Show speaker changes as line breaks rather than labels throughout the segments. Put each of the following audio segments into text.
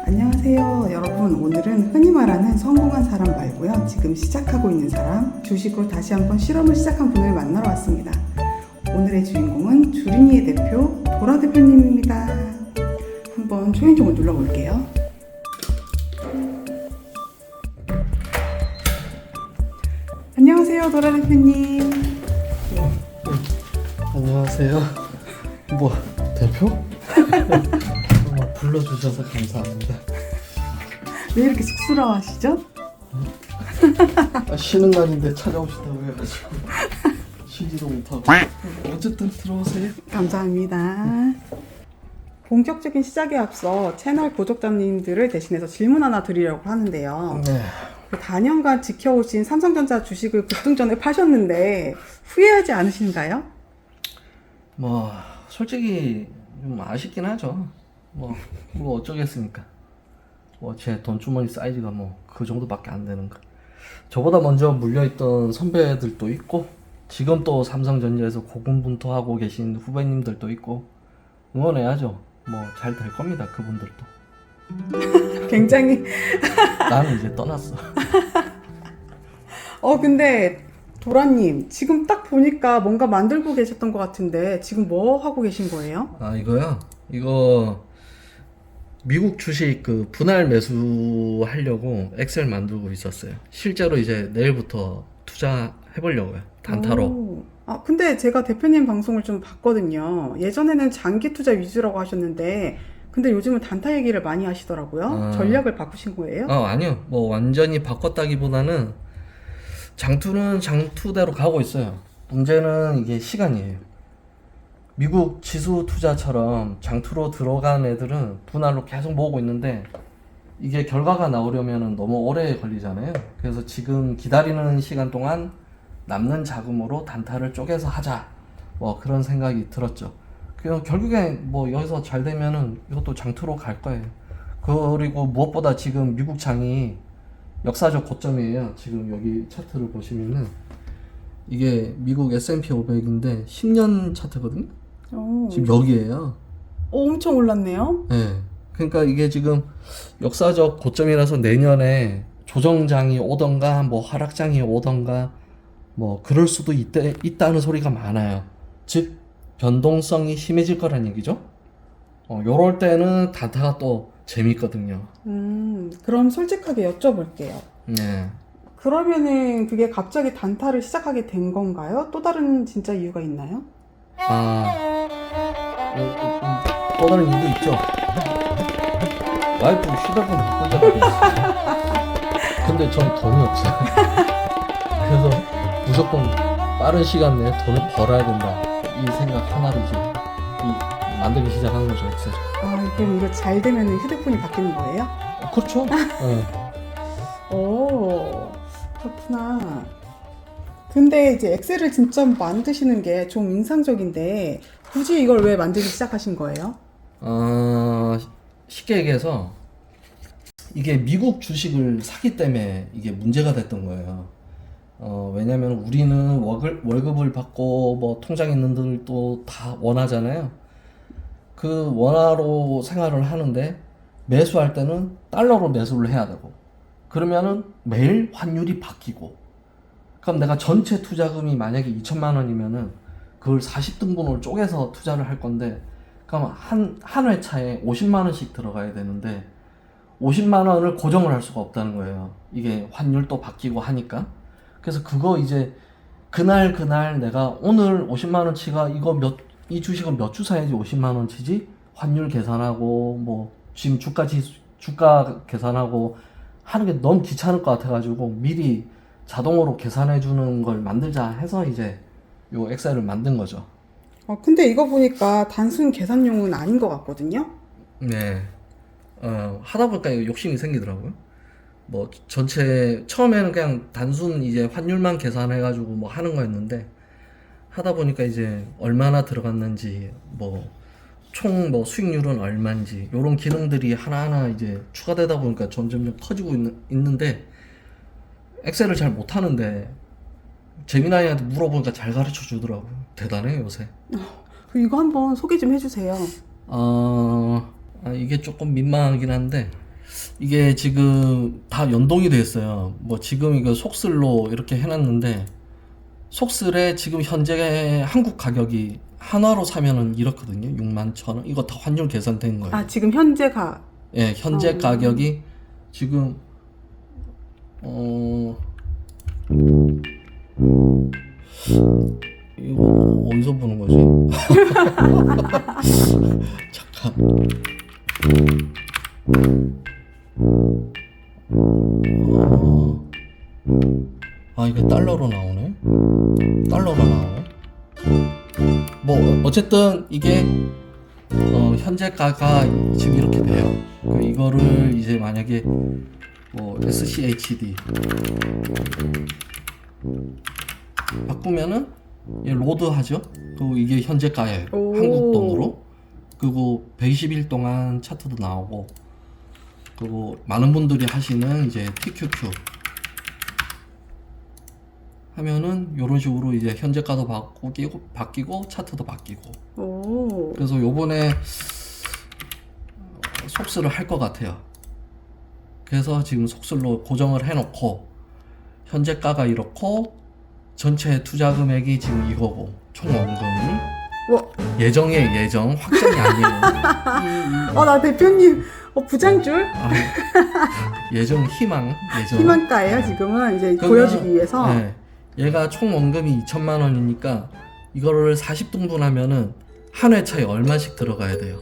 안녕하세요 여러분. 오늘은 흔히 말하는 성공한 사람 말고요, 지금 시작하고 있는 사람, 주식으로 다시 한번 실험을 시작한 분을 만나러 왔습니다. 오늘의 주인공은 주린이의 대표 도라 대표님입니다. 한번 초인종을 눌러볼게요. 안녕하세요 도라 대표님.
안녕하세요. 뭐 대표? 불러주셔서 감사합니다.
왜 이렇게 쑥스러워하시죠?
쉬는 날인데 찾아오신다고 해가지고 쉬지도 못하고. 어쨌든 들어오세요.
감사합니다. 본격적인 시작에 앞서 채널 구독자님들을 대신해서 질문 하나 드리려고 하는데요.
네.
그 4년간 지켜오신 삼성전자 주식을 급등전에 파셨는데 후회하지 않으신가요?
뭐 솔직히 좀 아쉽긴 하죠. 뭐 어쩌겠습니까. 뭐 제 돈주머니 사이즈가 뭐 그 정도밖에 안 되는 거. 저보다 먼저 물려있던 선배들도 있고 지금 또 삼성전자에서 고군분투하고 계신 후배님들도 있고 응원해야죠. 뭐 잘 될 겁니다. 그분들도.
굉장히
나는 이제 떠났어.
근데 도라님 지금 딱 보니까 뭔가 만들고 계셨던 것 같은데 지금 뭐 하고 계신 거예요?
아 이거요? 이거 미국 주식 그 분할 매수하려고 엑셀 만들고 있었어요. 실제로 이제 내일부터 투자해보려고요. 단타로.
근데 제가 대표님 방송을 좀 봤거든요. 예전에는 장기 투자 위주라고 하셨는데 근데 요즘은 단타 얘기를 많이 하시더라고요. 전략을 바꾸신 거예요?
아니요. 뭐 완전히 바꿨다기보다는 장투는 장투대로 가고 있어요. 문제는 이게 시간이에요. 미국 지수 투자처럼 장투로 들어간 애들은 분할로 계속 모으고 있는데 이게 결과가 나오려면 너무 오래 걸리잖아요. 그래서 지금 기다리는 시간 동안 남는 자금으로 단타를 쪼개서 하자, 뭐 그런 생각이 들었죠. 결국에 뭐 여기서 잘 되면은 이것도 장투로 갈 거예요. 그리고 무엇보다 지금 미국 장이 역사적 고점이에요. 지금 여기 차트를 보시면은 이게 미국 S&P 500인데 10년 차트거든요. 지금 여기에요.
엄청 올랐네요.
네. 그러니까 이게 지금 역사적 고점이라서 내년에 조정장이 오던가 뭐 하락장이 오던가 뭐 그럴 수도 있다는 소리가 많아요. 즉 변동성이 심해질 거란 얘기죠. 요럴 때는 단타가 또 재밌거든요.
그럼 솔직하게 여쭤볼게요.
네.
그러면은 그게 갑자기 단타를 시작하게 된 건가요? 또 다른 진짜 이유가 있나요?
또 다른 이유도 있죠. 와이프 휴대폰 혼자 가고 있어요. 근데 전 돈이 없어요. 그래서 무조건 빠른 시간 내에 돈을 벌어야 된다, 이 생각 하나로 이제 만들기 시작한 거죠, 엑셀.
그럼 이거 잘 되면 휴대폰이 바뀌는 거예요?
그렇죠. 네.
오, 그렇구나. 근데 이제 엑셀을 진짜 만드시는 게 좀 인상적인데 굳이 이걸 왜 만들기 시작하신 거예요?
쉽게 얘기해서 이게 미국 주식을 사기 때문에 이게 문제가 됐던 거예요. 왜냐면 우리는 월급을 받고 뭐 통장에 있는 분들도 다 원화잖아요. 그 원화로 생활을 하는데 매수할 때는 달러로 매수를 해야 되고, 그러면은 매일 환율이 바뀌고, 그럼 내가 전체 투자금이 만약에 2천만 원이면은 그걸 40등분으로 쪼개서 투자를 할 건데, 그럼 한 회차에 50만 원씩 들어가야 되는데 50만 원을 고정을 할 수가 없다는 거예요. 이게 환율도 바뀌고 하니까. 그래서 그거 이제 그날 내가 오늘 50만 원치가 이 주식을 몇 주 사야지 50만 원치지? 환율 계산하고 뭐 지금 주가 계산하고 하는 게 너무 귀찮을 것 같아가지고 미리 자동으로 계산해 주는 걸 만들자 해서 이제 요 엑셀을 만든 거죠.
근데 이거 보니까 단순 계산용은 아닌 것 같거든요?
네. 하다 보니까 이거 욕심이 생기더라고요. 뭐 전체 처음에는 그냥 단순 이제 환율만 계산해가지고 뭐 하는 거였는데, 하다 보니까 이제 얼마나 들어갔는지, 뭐 총 뭐 수익률은 얼마인지, 요런 기능들이 하나하나 이제 추가되다 보니까 점점 커지고 있는데 엑셀을 잘 못하는데 재민아이한테 물어보니까 잘 가르쳐 주더라고요. 대단해 요새.
이거 한번 소개 좀 해주세요.
이게 조금 민망하긴 한데 이게 지금 다 연동이 돼 있어요. 뭐 지금 이거 속슬로 이렇게 해놨는데 속슬에 지금 현재 한국 가격이 한화로 사면은 이렇거든요. 61,000원. 이거 다 환율 계산된 거예요.
아, 지금 현재가.
예, 현재 가격이 지금 이거 어디서 보는 거지? 잠깐. 아, 이게 달러로 나오네. 달러로 나오네. 뭐 어쨌든 이게 현재가가 지금 이렇게 돼요. 이거를 이제 만약에 뭐 SCHD 바꾸면은 로드 하죠. 그리고 이게 현재가예요.
오.
한국 돈으로. 그리고 120일 동안 차트도 나오고. 그리고 많은 분들이 하시는 이제 TQQ 하면은 이런 식으로 이제 현재가도 바뀌고 차트도 바뀌고.
오.
그래서 요번에 속수를 할 것 같아요. 그래서 지금 속수로 고정을 해놓고 현재가가 이렇고 전체 투자 금액이 지금 이거고 총 원금이
와.
예정 확정이 아니에요.
나 대표님, 부장줄?
예정 희망.
희망가예요, 지금은. 이제
그러면,
보여주기 위해서.
네, 얘가 총 원금이 2천만 원이니까 이거를 40등분 하면은 한 회차에 얼마씩 들어가야 돼요?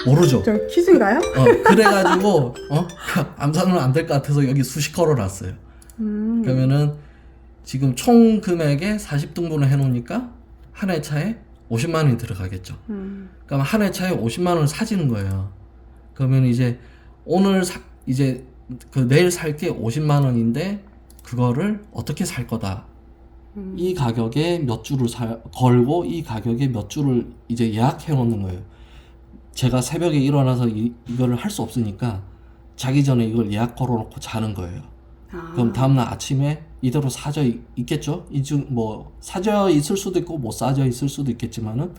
모르죠?
저 퀴즈인가요?
그래가지고 암산은 안 될 것 같아서 여기 수식 걸어놨어요. 그러면은 지금 총 금액에 40등분을 해놓으니까 한 회차에 50만 원이 들어가겠죠. 그럼 한 회차에 50만 원을 사지는 거예요. 그러면 이제 오늘 이제 그 내일 살 게 50만 원인데 그거를 어떻게 살 거다. 이 가격에 몇 주를 걸고 이 가격에 몇 주를 이제 예약해 놓는 거예요. 제가 새벽에 일어나서 이거를 할 수 없으니까 자기 전에 이걸 예약 걸어놓고 자는 거예요. 그럼 다음날 아침에 이대로 사져 있겠죠? 뭐 사져 있을 수도 있고 못 사져 있을 수도 있겠지만은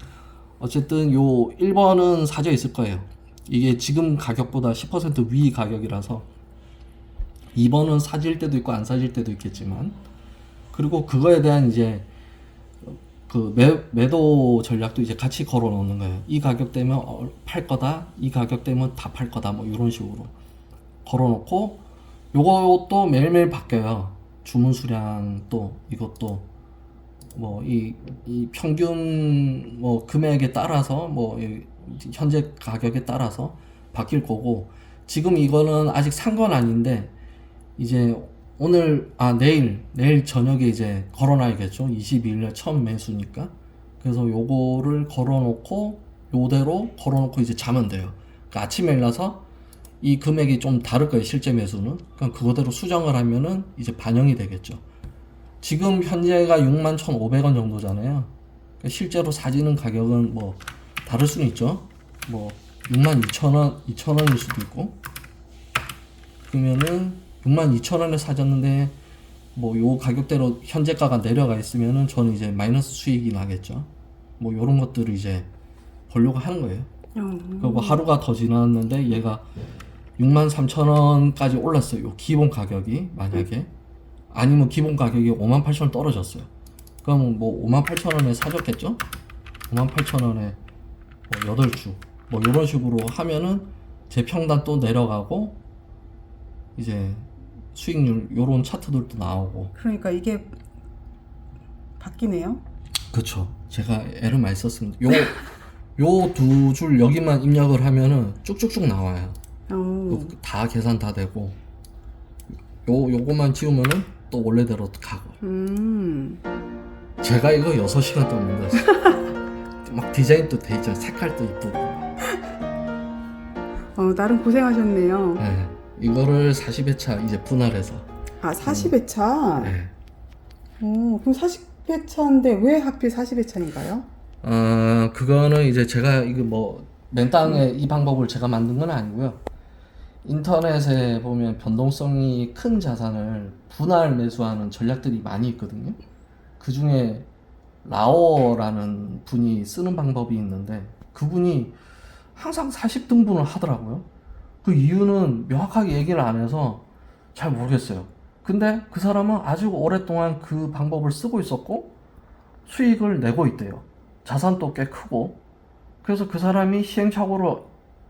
어쨌든 요 1번은 사져 있을 거예요. 이게 지금 가격보다 10% 위 가격이라서 2번은 사질 때도 있고 안 사질 때도 있겠지만 그리고 그거에 대한 이제 그 매도 전략도 이제 같이 걸어 놓는 거예요. 이 가격 되면 팔 거다. 이 가격 되면 다 팔 거다. 뭐 이런 식으로 걸어 놓고 요것도 매일매일 바뀌어요. 주문 수량 또 이것도 뭐 이 평균 뭐 금액에 따라서 뭐 현재 가격에 따라서 바뀔 거고 지금 이거는 아직 산 건 아닌데 이제 오늘 내일 저녁에 이제 걸어놔야겠죠. 22일날 처음 매수니까. 그래서 요거를 걸어놓고 요대로 걸어놓고 이제 자면 돼요. 그러니까 아침에 일어나서 이 금액이 좀 다를 거예요. 실제 매수는. 그럼 그거대로 수정을 하면은 이제 반영이 되겠죠. 지금 현재가 61,500원 정도잖아요. 그러니까 실제로 사지는 가격은 뭐 다를 수는 있죠. 뭐 62,000원, 2,000원일 수도 있고. 그러면은 62,000원에 사졌는데 뭐 요 가격대로 현재가가 내려가 있으면은 저는 이제 마이너스 수익이 나겠죠. 뭐 요런 것들을 이제 보려고 하는 거예요. 그리고 하루가 더 지났는데 얘가 63,000원까지 올랐어요. 요 기본 가격이 만약에 아니면 기본 가격이 58,000원 떨어졌어요. 그럼 뭐 58,000원에 사줬겠죠? 58,000원에 뭐 8주 뭐 요런 식으로 하면은 제 평단 또 내려가고 이제 수익률 요런 차트들도 나오고.
그러니까 이게 바뀌네요.
그쵸. 제가 애를 많이 썼습니다. 요 두 줄 여기만 입력을 하면은 쭉쭉쭉 나와요. 다 계산 다 되고 요거만 지우면은 또 원래대로 가고. 제가 이거 6시간 동안 만들었어요. 막 디자인도 돼 있잖아요. 색깔도 이쁘고.
나름 고생하셨네요.
네. 이거를 40회차 이제 분할해서.
40회차?
네.
그럼 40회차인데 왜 하필 40회차인가요?
그거는 이제 제가 이거 뭐 맨땅에 이 방법을 제가 만든 건 아니고요. 인터넷에 보면 변동성이 큰 자산을 분할 매수하는 전략들이 많이 있거든요. 그 중에 라오라는 분이 쓰는 방법이 있는데 그분이 항상 40등분을 하더라고요. 그 이유는 명확하게 얘기를 안 해서 잘 모르겠어요. 근데 그 사람은 아주 오랫동안 그 방법을 쓰고 있었고 수익을 내고 있대요. 자산도 꽤 크고. 그래서 그 사람이 시행착오를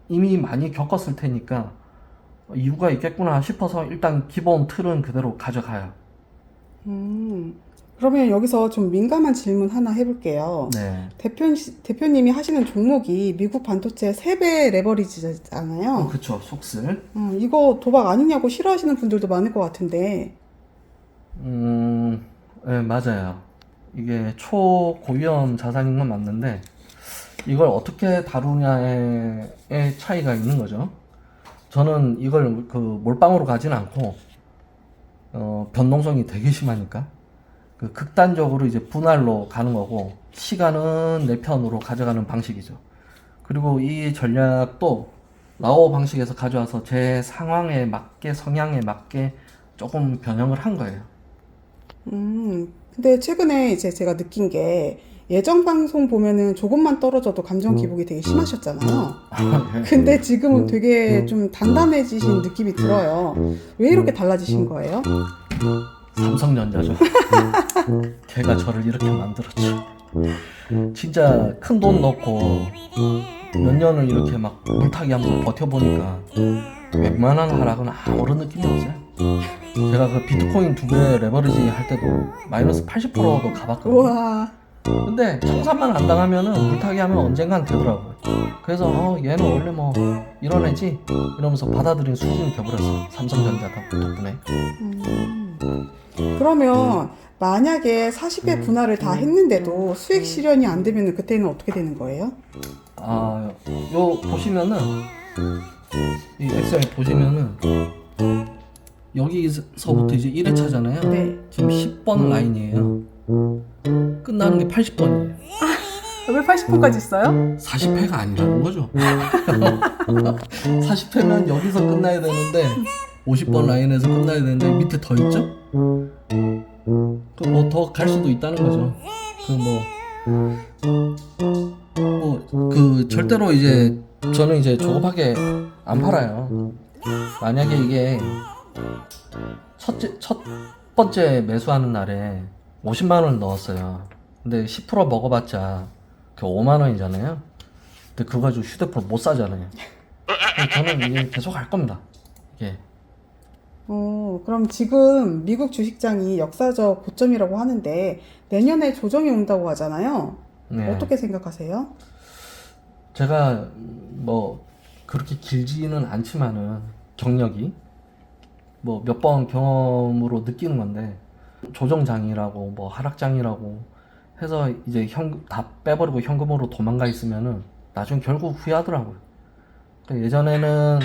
이미 많이 겪었을 테니까 이유가 있겠구나 싶어서 일단 기본 틀은 그대로 가져가요.
그러면 여기서 좀 민감한 질문 하나 해볼게요.
네.
대표님이 하시는 종목이 미국 반도체 3배 레버리지잖아요.
그쵸, 속슬.
이거 도박 아니냐고 싫어하시는 분들도 많을 것 같은데.
네, 맞아요. 이게 초고위험 자산인 건 맞는데, 이걸 어떻게 다루냐의 차이가 있는 거죠. 저는 이걸 그 몰빵으로 가진 않고, 변동성이 되게 심하니까, 그 극단적으로 이제 분할로 가는 거고, 시간은 내 편으로 가져가는 방식이죠. 그리고 이 전략도 라오 방식에서 가져와서 제 상황에 맞게, 성향에 맞게 조금 변형을 한 거예요.
근데 최근에 이제 제가 느낀 게 예전 방송 보면은 조금만 떨어져도 감정 기복이 되게 심하셨잖아요. 근데 지금은 되게 좀 단단해지신 느낌이 들어요. 왜 이렇게 달라지신 거예요?
삼성전자죠. 걔가 저를 이렇게 만들었죠. 진짜 큰 돈 넣고 몇 년을 이렇게 막 물타기 하면서 버텨보니까 웬만한 하락은 아무런 느낌이 없어요. 제가 그 비트코인 2배 레버리지 할 때도 마이너스 80%도 가봤거든요.
우와.
근데 청산만 안 당하면은 물타기 하면 언젠간 되더라고요. 그래서 얘는 원래 뭐 이런 애지 이러면서 받아들인 수준이 돼버렸어요. 삼성전자 덕분에.
그러면 만약에 40회 분할을 다 했는데도 수익 실현이 안 되면 그때는 어떻게 되는 거예요?
요 보시면은 이 엑셀 보시면은 여기서부터 이제 1회차잖아요.
네.
지금 10번 라인이에요. 끝나는 게 80번이에요.
왜 80%까지 있어요?
40회가 아니라는 거죠. 40회면 여기서 끝나야 되는데 50번 라인에서 끝나야 되는데 밑에 더 있죠? 그 뭐 더 갈 수도 있다는 거죠. 그 절대로 이제 저는 이제 조급하게 안 팔아요. 만약에 이게 첫 번째 매수하는 날에 50만 원을 넣었어요. 근데 10% 먹어봤자 그 5만 원이잖아요. 근데 그거 가지고 휴대폰 못 사잖아요. 저는 이게 계속 할 겁니다. 이게.
그럼 지금 미국 주식장이 역사적 고점이라고 하는데 내년에 조정이 온다고 하잖아요.
네.
어떻게 생각하세요?
제가 뭐 그렇게 길지는 않지만은 경력이 뭐 몇 번 경험으로 느끼는 건데 조정장이라고 뭐 하락장이라고 해서 이제 다 빼버리고 현금으로 도망가 있으면은 나중 결국 후회하더라고요. 그러니까 예전에는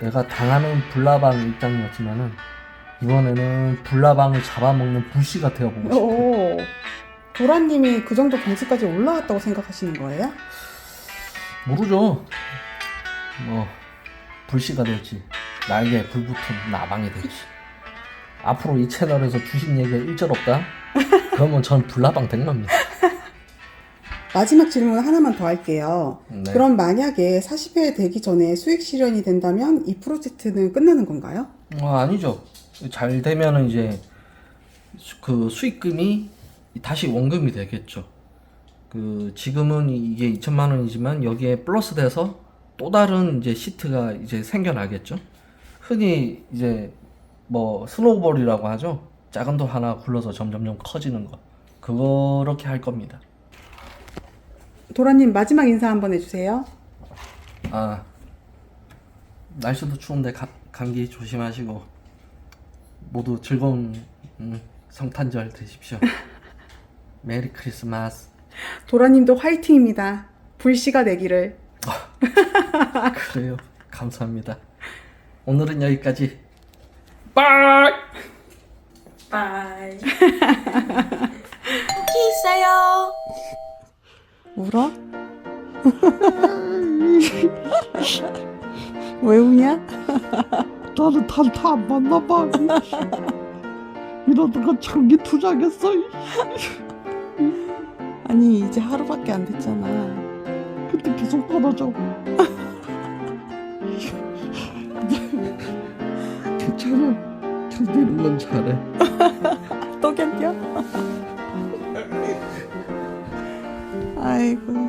내가 당하는 불나방 입장이었지만은 이번에는 불나방을 잡아먹는 불씨가 되어보고 싶어요.
오, 도라님이 그 정도 경지까지 올라왔다고 생각하시는 거예요?
모르죠. 뭐 불씨가 될지 날개에 불 붙은 나방이 될지. 앞으로 이 채널에서 주식 얘기가 일절 없다? 그러면 전 불나방 된 겁니다.
마지막 질문 하나만 더 할게요.
네.
그럼 만약에 40회 되기 전에 수익 실현이 된다면 이 프로젝트는 끝나는 건가요?
아니죠. 잘 되면은 이제 그 수익금이 다시 원금이 되겠죠. 그 지금은 이게 2천만 원이지만 여기에 플러스 돼서 또 다른 이제 시트가 이제 생겨나겠죠. 흔히 이제 뭐 스노우볼이라고 하죠. 작은 돌 하나 굴러서 점점점 커지는 거. 그렇게 할 겁니다.
도라님 마지막 인사 한번 해주세요.
날씨도 추운데 감기 조심하시고 모두 즐거운 성탄절 되십시오. 메리 크리스마스.
도라님도 화이팅입니다. 불씨가 되기를.
그래요. 감사합니다. 오늘은 여기까지. 빠이.
바이.
쿠키 있어요.
울어? 왜 우냐?
나는 단타 안 만나봐. 이러다가 장기 투자겠어.
아니 이제 하루밖에 안 됐잖아.
근데 계속 떠나자고. 괜찮아. 견디는 건 잘해.
또 견뎌? 아이고.